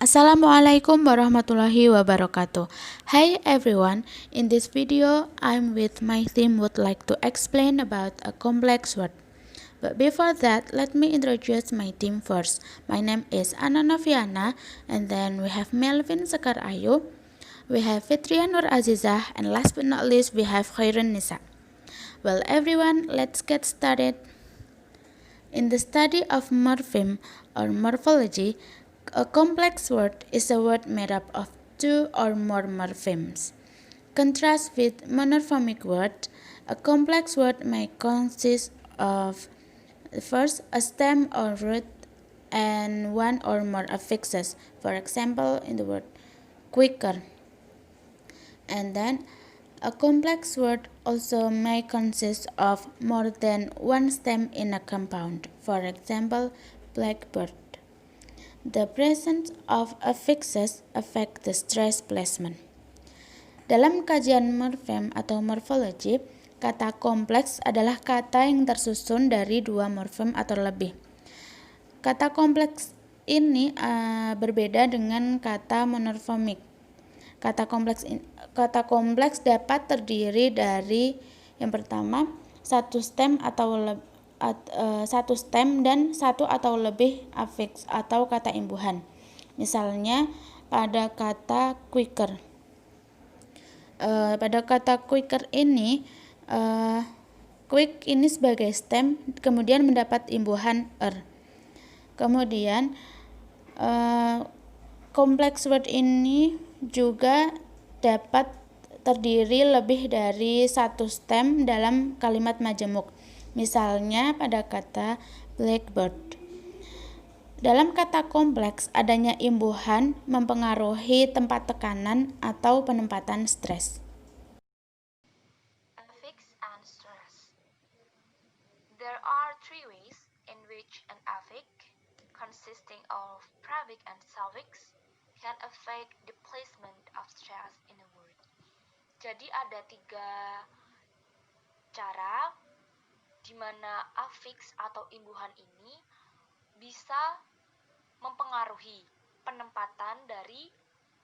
Assalamualaikum warahmatullahi wabarakatuh. Hi everyone, in this video I'm with my team would like to explain about a complex word. But before that, let me introduce my team first. My name is Noviana, and then we have Melvine Sekar, we have Fitria Nur Azizah, and last but not least we have Khoirunnisak. Well everyone, let's get started. In the study of morpheme or morphology, a complex word is a word made up of two or more morphemes. Contrast with monomorphic word, a complex word may consist of first a stem or root and one or more affixes. For example, in the word quicker. And then a complex word also may consist of more than one stem in a compound. For example, blackbird. The presence of affixes affect the stress placement. Dalam kajian morfem atau morfologi, kata kompleks adalah kata yang tersusun dari dua morfem atau lebih. Kata kompleks ini berbeda dengan kata monomorfik. Kata kompleks dapat terdiri dari yang pertama satu stem dan satu atau lebih afiks atau kata imbuhan. Misalnya pada kata quicker. Pada kata quicker ini quick ini sebagai stem kemudian mendapat imbuhan er. Kemudian kompleks word ini juga dapat terdiri lebih dari satu stem dalam kalimat majemuk. Misalnya pada kata blackbird. Dalam kata kompleks, adanya imbuhan mempengaruhi tempat tekanan atau penempatan stres. Affix and stress. There are three ways in which an affix, consisting of prefix and suffix, can affect the placement of stress in a word. Jadi ada tiga cara di mana affix atau imbuhan ini bisa mempengaruhi penempatan dari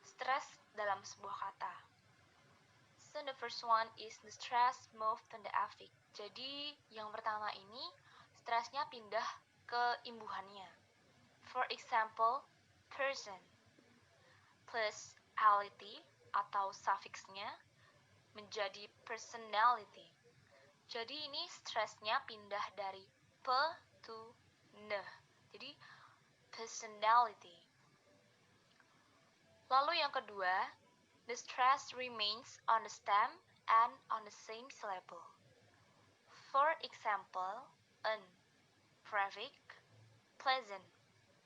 stress dalam sebuah kata. So the first one is the stress move to the affix. Jadi yang pertama ini stresnya pindah ke imbuhannya. For example, person plus ality atau suffixnya menjadi personality. Jadi ini stresnya pindah dari p to n. Jadi personality. Lalu yang kedua, the stress remains on the stem and on the same syllable. For example, an prefix, pleasant,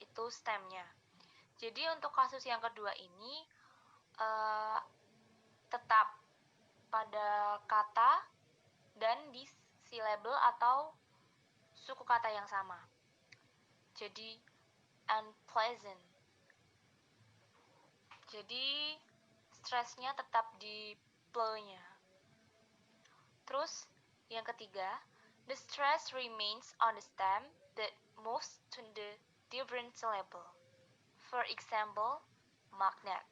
itu stemnya. Jadi untuk kasus yang kedua ini tetap pada kata dan di syllable atau suku kata yang sama. Jadi unpleasant. Jadi stresnya tetap di ple-nya. Terus yang ketiga, the stress remains on the stem that moves to the different syllable. For example, magnet.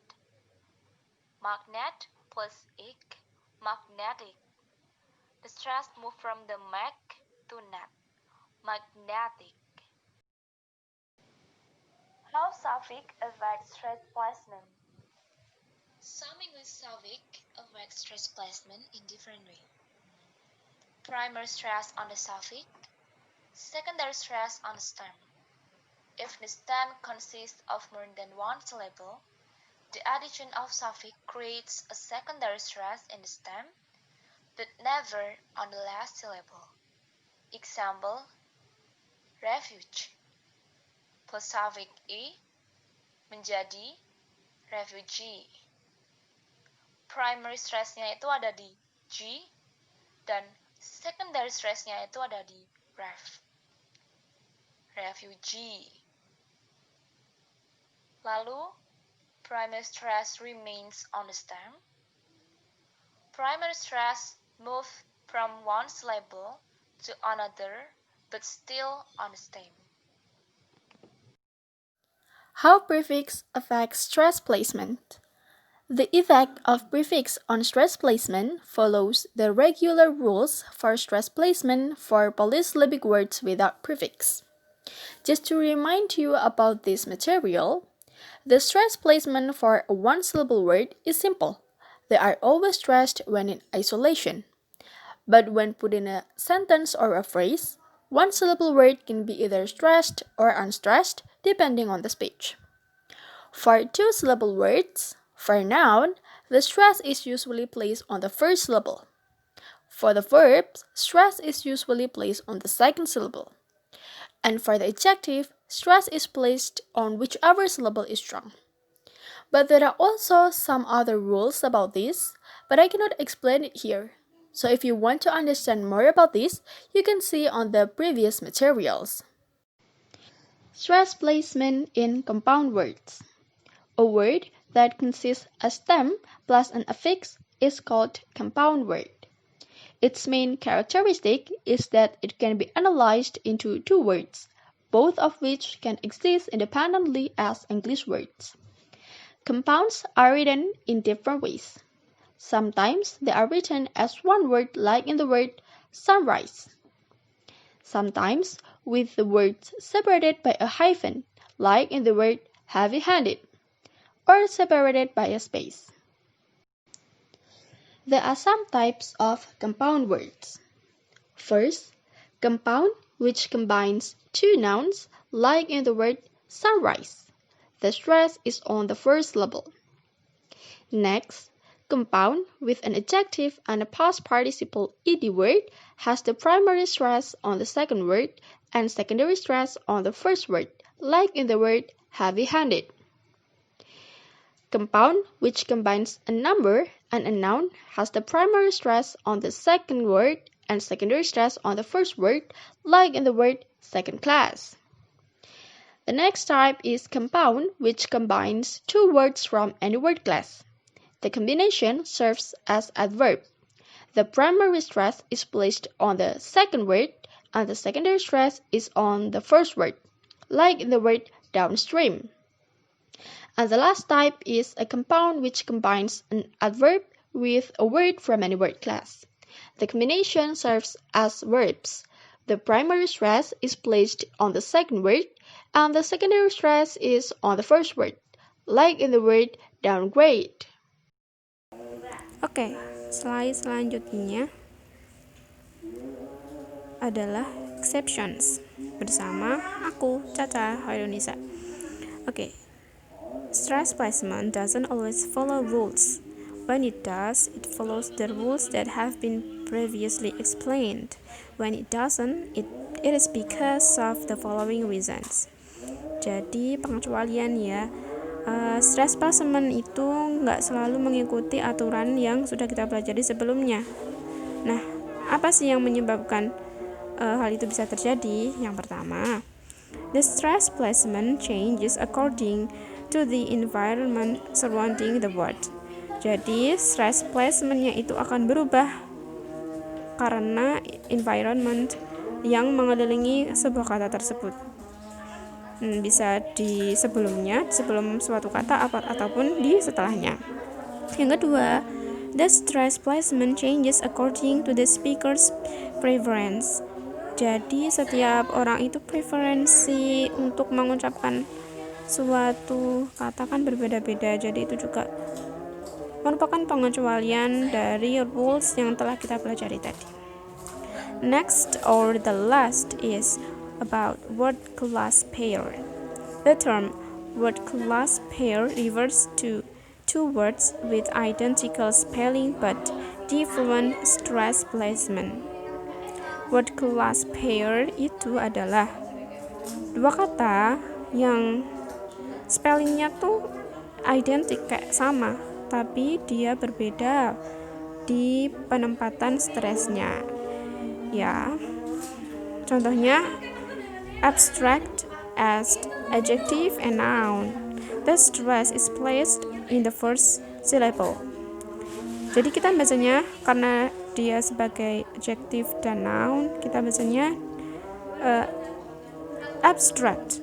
Magnet plus ik, magnetic. The stress move from the mag to net, magnetic. How suffix affects stress placement? Some English suffix affect stress placement in different way. Primary stress on the suffix, secondary stress on the stem. If the stem consists of more than one syllable, the addition of suffix creates a secondary stress in the stem, but never on the last syllable. Example, refuge plus suffix e menjadi refugee. Primary stressnya itu ada di G dan secondary stressnya itu ada di refugee. Lalu primary stress remains on the stem. Primary stress move from one syllable to another but still on the stem. How prefix affects stress placement. The effect of prefix on stress placement follows the regular rules for stress placement for polysyllabic words without prefix. Just to remind you about this material, the stress placement for a one-syllable word is simple. They are always stressed when in isolation. But when put in a sentence or a phrase, one-syllable word can be either stressed or unstressed depending on the speech. For two-syllable words, for noun, the stress is usually placed on the first syllable. For the verbs, stress is usually placed on the second syllable. And for the adjective, stress is placed on whichever syllable is strong. But there are also some other rules about this, but I cannot explain it here. So if you want to understand more about this, you can see on the previous materials. Stress placement in compound words. A word that consists a stem plus an affix is called compound word. Its main characteristic is that it can be analyzed into two words, both of which can exist independently as English words. Compounds are written in different ways. Sometimes they are written as one word like in the word sunrise. Sometimes with the words separated by a hyphen like in the word heavy-handed, or separated by a space. There are some types of compound words. First, compound which combines two nouns like in the word sunrise. The stress is on the first syllable. Next, compound with an adjective and a past participle ed word has the primary stress on the second word and secondary stress on the first word, like in the word heavy-handed. Compound which combines a number and a noun has the primary stress on the second word and secondary stress on the first word, like in the word second class. The next type is compound which combines two words from any word class. The combination serves as adverb. The primary stress is placed on the second word and the secondary stress is on the first word, like in the word downstream. And the last type is a compound which combines an adverb with a word from any word class. The combination serves as verbs. The primary stress is placed on the second word and the secondary stress is on the first word, like in the word downgrade. Oke, slide selanjutnya adalah exceptions bersama aku, Caca Khoirunnisak. Oke, stress placement doesn't always follow rules. When it does, it follows the rules that have been previously explained. When it doesn't, it is because of the following reasons. Jadi pengecualian ya, stress placement itu nggak selalu mengikuti aturan yang sudah kita pelajari sebelumnya. Nah, apa sih yang menyebabkan hal itu bisa terjadi? Yang pertama, the stress placement changes according to the environment surrounding the word. Jadi, stress placement-nya itu akan berubah karena environment yang mengelilingi sebuah kata tersebut. Bisa di sebelumnya, sebelum suatu kata ataupun di setelahnya. Yang kedua, the stress placement changes according to the speaker's preference. Jadi setiap orang itu preferensi untuk mengucapkan suatu kata kan berbeda-beda. Jadi itu juga merupakan pengecualian dari rules yang telah kita pelajari tadi. Next or the last is about word class pair. The term word class pair refers to two words with identical spelling but different stress placement. Word class pair itu adalah dua kata yang spellingnya tuh identik kayak sama, tapi dia berbeda di penempatan stresnya. Ya, contohnya abstract as adjective and noun. The stress is placed in the first syllable. Jadi kita bacanya karena dia sebagai adjective dan noun, kita bacanya abstract.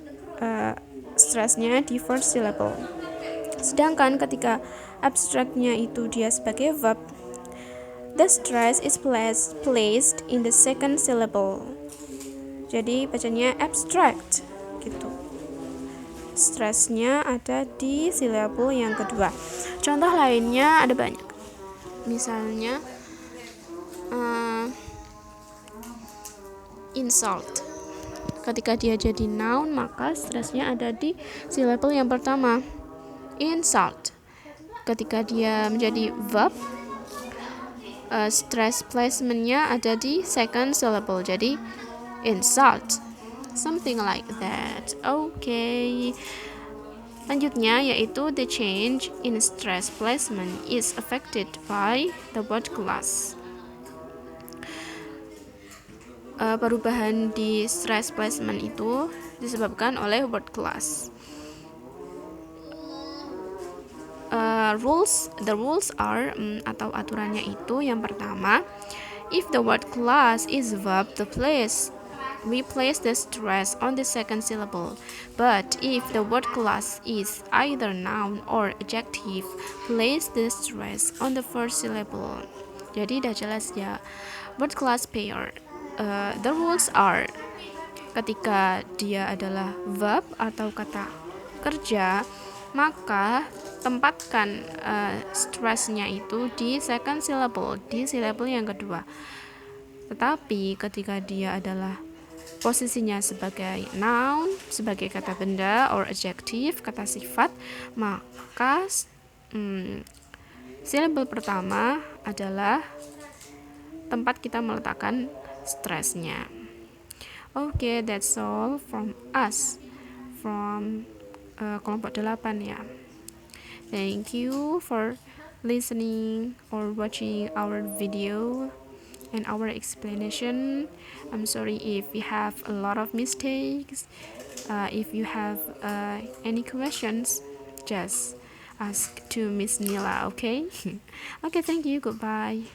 stressnya di first syllable. Sedangkan ketika abstraknya itu dia sebagai verb, the stress is placed in the second syllable. Jadi bacanya abstract gitu. Stresnya ada di silabel yang kedua. Contoh lainnya ada banyak. Misalnya insult. Ketika dia jadi noun, maka stresnya ada di silabel yang pertama. Insult. Ketika dia menjadi verb, stress placementnya ada di second syllable. Jadi insult. Something like that. Okay. Lanjutnya yaitu the change in stress placement is affected by the word class. Perubahan di stress placement itu disebabkan oleh word class. The rules are atau aturannya itu yang pertama, if the word class is verb, we place the stress on the second syllable. But if the word class is either noun or adjective, place the stress on the first syllable. Jadi udah jelas ya. Word class pair. The rules are, ketika dia adalah verb atau kata kerja, maka tempatkan stressnya itu di second syllable, di syllable yang kedua. Tetapi ketika dia adalah posisinya sebagai noun, sebagai kata benda or adjective, kata sifat, maka syllable pertama adalah tempat kita meletakkan stresnya. Okay, that's all from us, from kelompok 8 ya. Thank you for listening or watching our video and our explanation. I'm sorry if we have a lot of mistakes. If you have any questions, just ask to Miss Nila, okay? Okay, thank you, goodbye.